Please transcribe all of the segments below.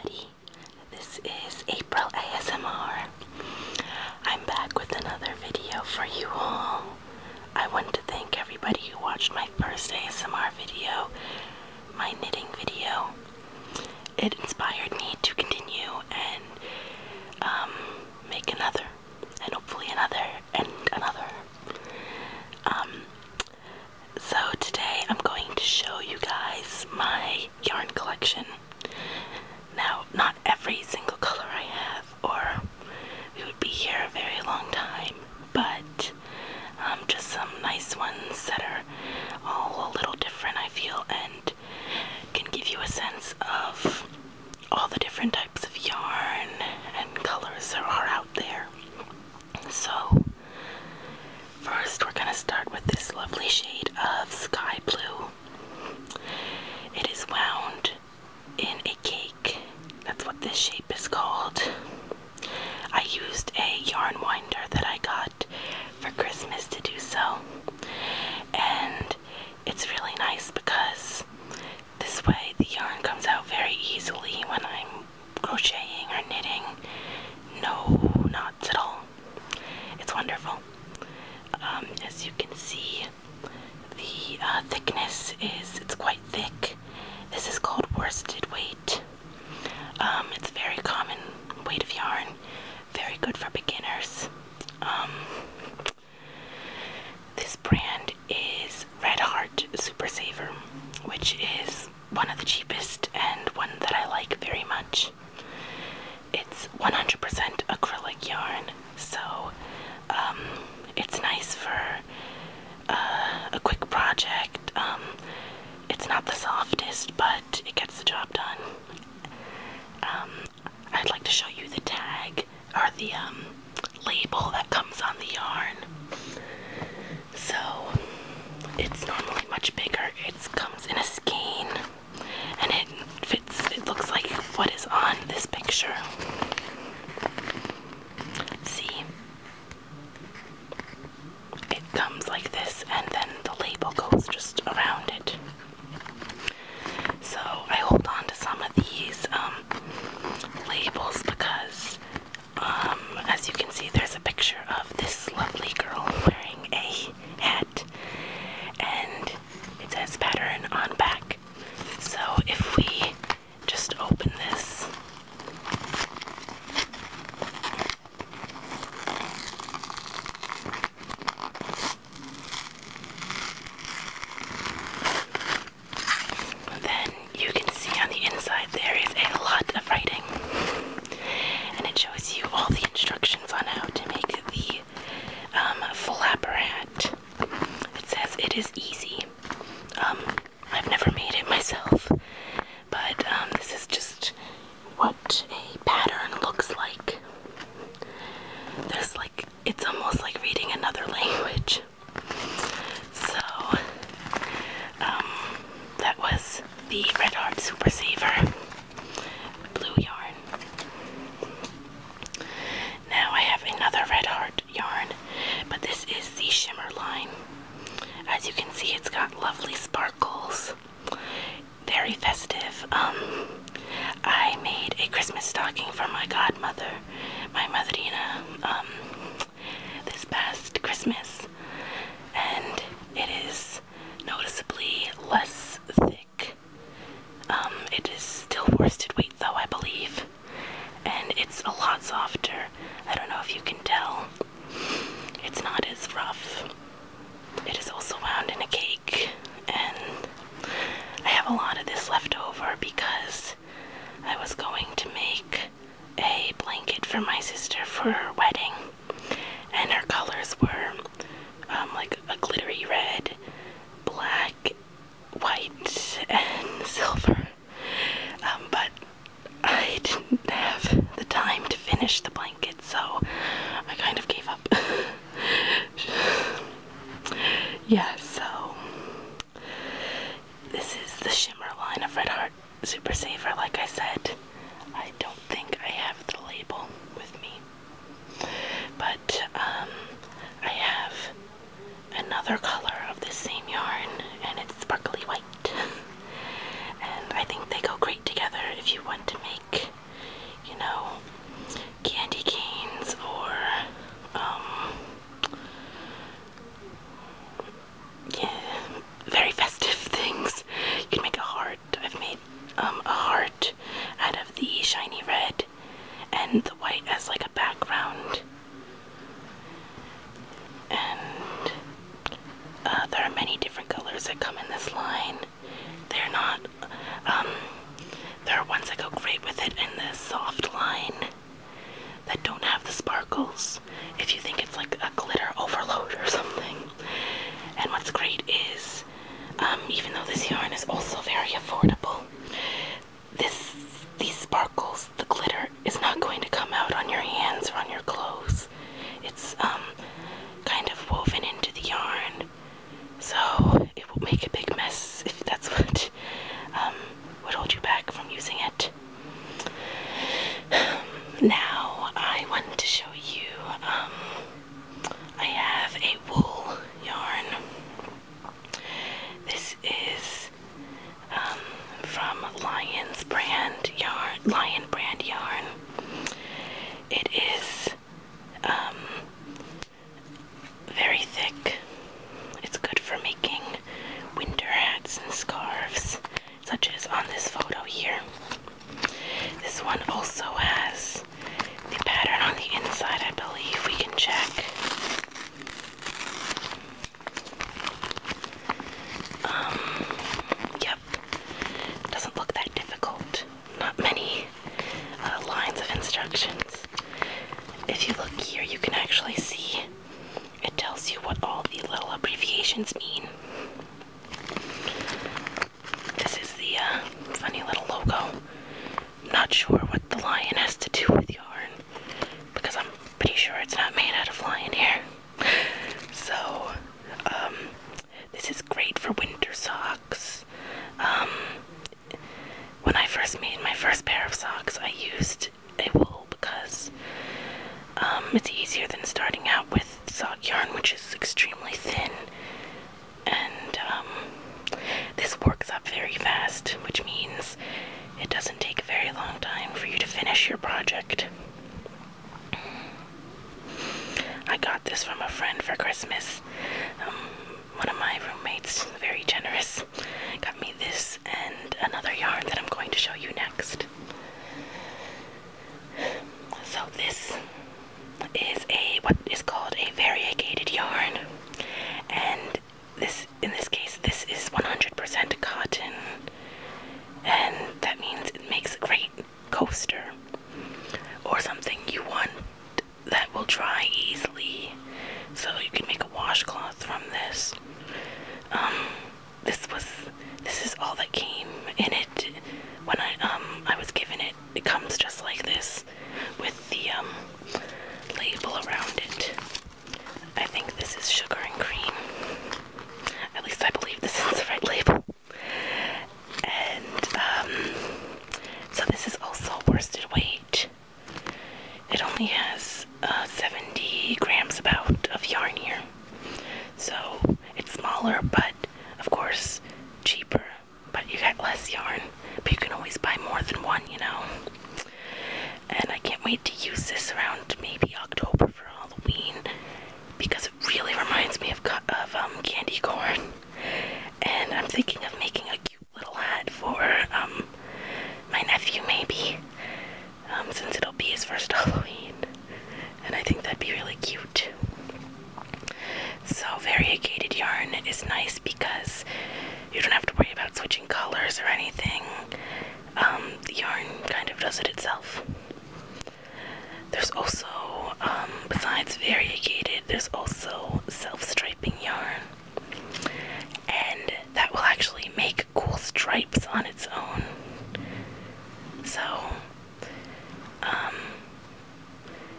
everybody. This is April ASMR. I'm back with another video for you all. I want to thank everybody who watched my first ASMR video, my knitting video. It inspired me to continue and make another, and hopefully another, and another. So today I'm going to show you guys my yarn collection. Now, not every single color I have, or we would be here a very long time, but just some nice ones that are all a little different, I feel, and can give you a sense of all the different types of yarn and colors that are out there. So, first we're going to start with this lovely shade of sky blue. It is wound in a cake. That's what this shape is called. I used a yarn winder that I got for Christmas to do so. And it's really nice because this way the yarn comes out very easily when I'm crocheting or knitting. No knots at all. It's wonderful. As you can see, the thickness it's quite thick. This is called worsted weight. It's a very common weight of yarn, very good for beginners. This brand is Red Heart Super Saver, which is one of the cheapest and one that I like very much. It's 100% acrylic yarn, so it's nice for a quick project. It's not the softest, but it gets the job done. I'd like to show you the tag, or the label that comes on the yarn. So, it's normally much bigger. It comes in a skein, and it looks like what is on this picture. See? It comes like this, and then the label goes just around it. So I hold on to some of these labels because, as you can see, there's a picture of this lovely girl wearing a hat, and it says pattern on back. So if we just open this, then you can see on the inside there is a lot of writing, and it shows you all the instructions on how to make the flapper hat. It says it is easy. I've never made it myself, but this is just what a pattern looks like. It's almost like reading another language. So, that was the Red Heart Super Saver blue yarn. Now I have another Red Heart yarn, but this is the shimmer line. As you can see, it's got lovely sparkles, very festive. I made a Christmas stocking for my godmother, my Madrina, this past Christmas, and it is noticeably less thick. It is still worsted weight though, I believe, and it's a lot softer. I don't know if you can tell. It's not as rough. It is also wound in a cake, and I have a lot of this left over because I was going to make a blanket for my sister for her wedding, and her colors were like a glittery red, black, white, and silver, but I didn't have the time to finish the blanket, so I kind of gave up. Yeah, so this is the shimmer line of Red Heart Super Saver. Like I said, I don't think I have the label with me, but I have another color of this same yarn, and it's sparkly white, and I think they go great together if you want to make here. This one also has the pattern on the inside, I believe. We can check. Yep. Doesn't look that difficult. Not many lines of instructions. If you look here, you can actually see it tells you what all the little abbreviations mean. This is the funny little logo. Not sure what the lion has to do with yarn, because I'm pretty sure it's not made out of lion hair. So, this is great for winter socks. When I first made my first pair of socks, I used a wool because it's easier than starting out with sock yarn, which is extremely thin. And this works up very fast, which means it doesn't take a very long time for you to finish your project. I got this from a friend for Christmas. One of my roommates, very generous, got me this and another yarn that I'm going to show you next. So this is what is called a variegated yarn, and in this case this is 100% cotton, and that means it makes a great coaster or something you want that will dry easily. So you can make a washcloth from this. This is all that came in it when I was given it. It comes just like this with the label around it. I think this is sugar and cream. At least I believe this is the right label. And so this is also worsted weight. It only has 70 grams about of yarn here. So it's smaller, but of course cheaper. But you get less yarn. But you can always buy more than one, you know. And I can't wait to use this around maybe October for Halloween, because it really reminds me of candy corn. And I'm thinking of making a cute little hat for my nephew, maybe, since it'll be his first Halloween. And I think that'd be really cute. So variegated yarn is nice because you don't have to worry about switching colors or anything. The yarn kind of does it itself. There's also, besides variegated, there's also self-striping yarn. And that will actually make cool stripes on its own. So,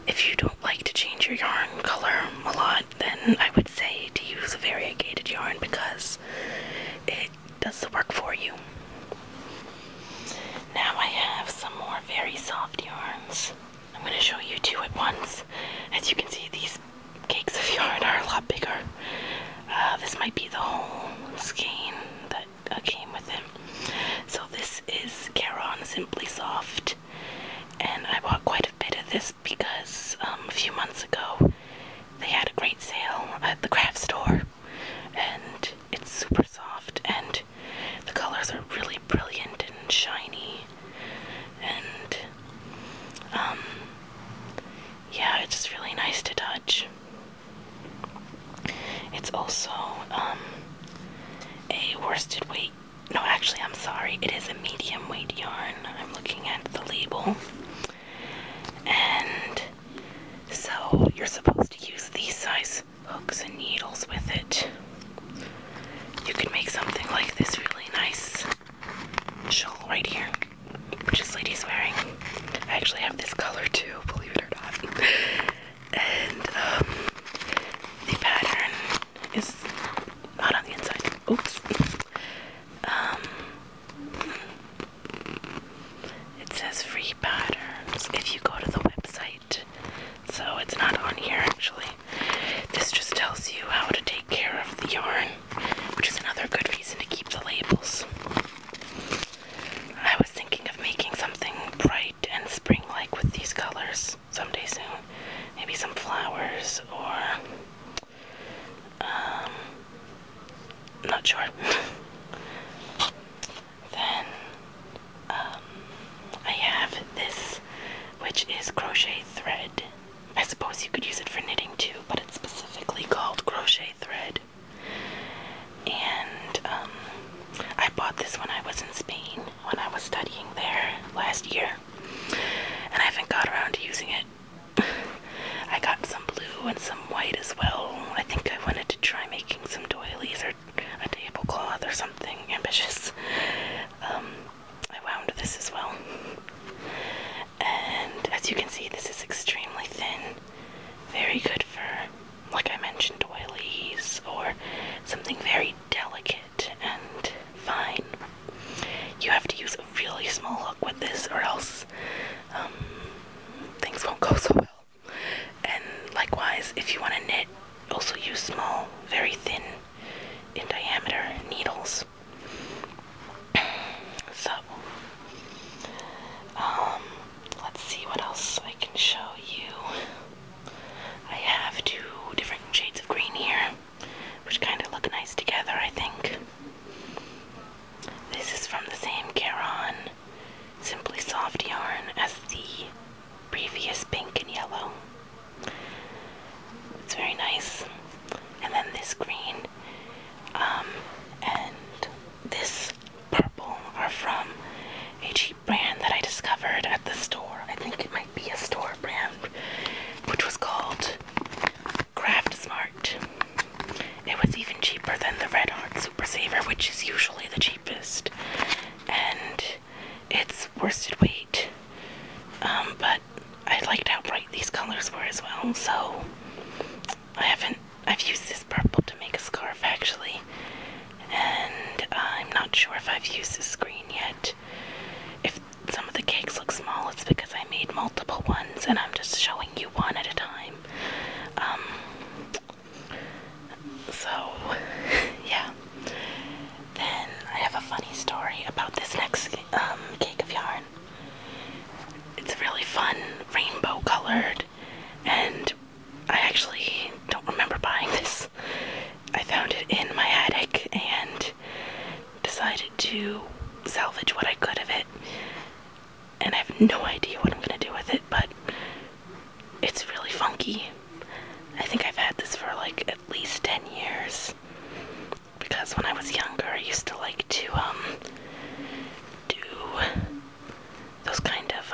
if you don't like to change your yarn color a lot, then I would say to use a variegated yarn because it does the work for you. Now I have some more very soft yarns. I'm going to show you two at once. As you can see, these cakes of yarn are a lot bigger. This might be the whole skein that came with it. So this is Caron Simply Soft, and I bought quite a bit of this because a few months ago they had a great sale at the craft store, and it's super soft, and the colors are really brilliant and shiny, and yeah, it's really nice to touch. It's also a worsted weight. No, actually, I'm sorry. It is a medium weight yarn. I'm looking at the label. And so you're supposed to use these size hooks and needles with it. You can make something like this really nice shawl right here, which this lady's wearing. I actually have this color too, believe it or not. And the pattern is not on the inside. Oops. It says free patterns if you go to the website. So it's not on here actually. This just tells you how to take care of the yarn, which is another good reason to keep the labels. I was thinking of making something bright and spring-like with these colors someday soon. Maybe some flowers or not sure. Then this as well. And as you can see, this is extremely thin. Very good for, like I mentioned, doilies or something very delicate and fine. You have to use a really small hook with this or else things won't go so well. And likewise, if you want to knit, also use small, very thin in diameter needles. So, let's see what else I can show you. I have 2 different shades of green here, which kind of look nice together, I think. This is from the same Caron Simply Soft yarn as the previous pink and yellow. It's very nice. And then this green and this purple are from a cheap brand that I discovered at the store. I think it might be a store brand, which was called Craft Smart. It was even cheaper than the Red Heart Super Saver, which is usually the cheapest. And it's worsted weight. But I liked how bright these colors were as well, so I've used this purple to make a scarf actually, and I'm not sure if I've used this green yet. If some of the cakes look small, it's because I made multiple ones and I'm just showing you one at a time. So, yeah. Then I have a funny story about this next cake of yarn. It's really fun, rainbow colored, and I actually don't remember buying this. I found it in my attic and decided to salvage what I could of it. And I have no idea what I'm gonna do with it, but it's really funky. I think I've had this for like at least 10 years. Because when I was younger, I used to like to do those kind of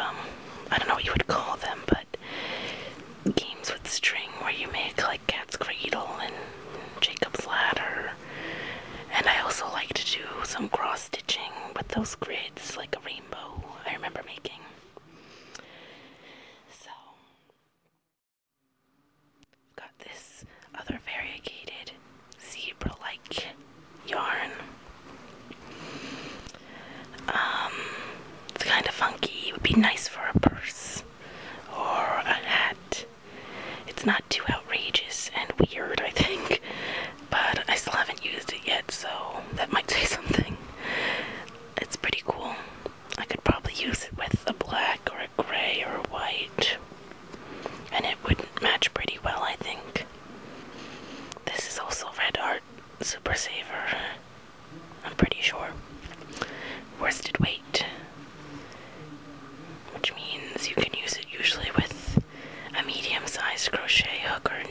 I don't know what you would call them, but games with string where you make like Cat's Cradle and Jacob's Ladder. And I also like to do some cross stitching with those grids, like a rainbow I remember making. So, I've got this other variegated zebra-like yarn. It's kind of funky. It would be nice for a purse or a hat. It's not too outrageous and weird, I think, but I still haven't used it yet, so that might say something. It's pretty cool. I could probably use it with a black or a gray or a white, and it would match pretty well, I think. This is also Red Heart Super Saver, I'm pretty sure. Worsted weight, which means you can use it usually with a medium-sized crochet hook or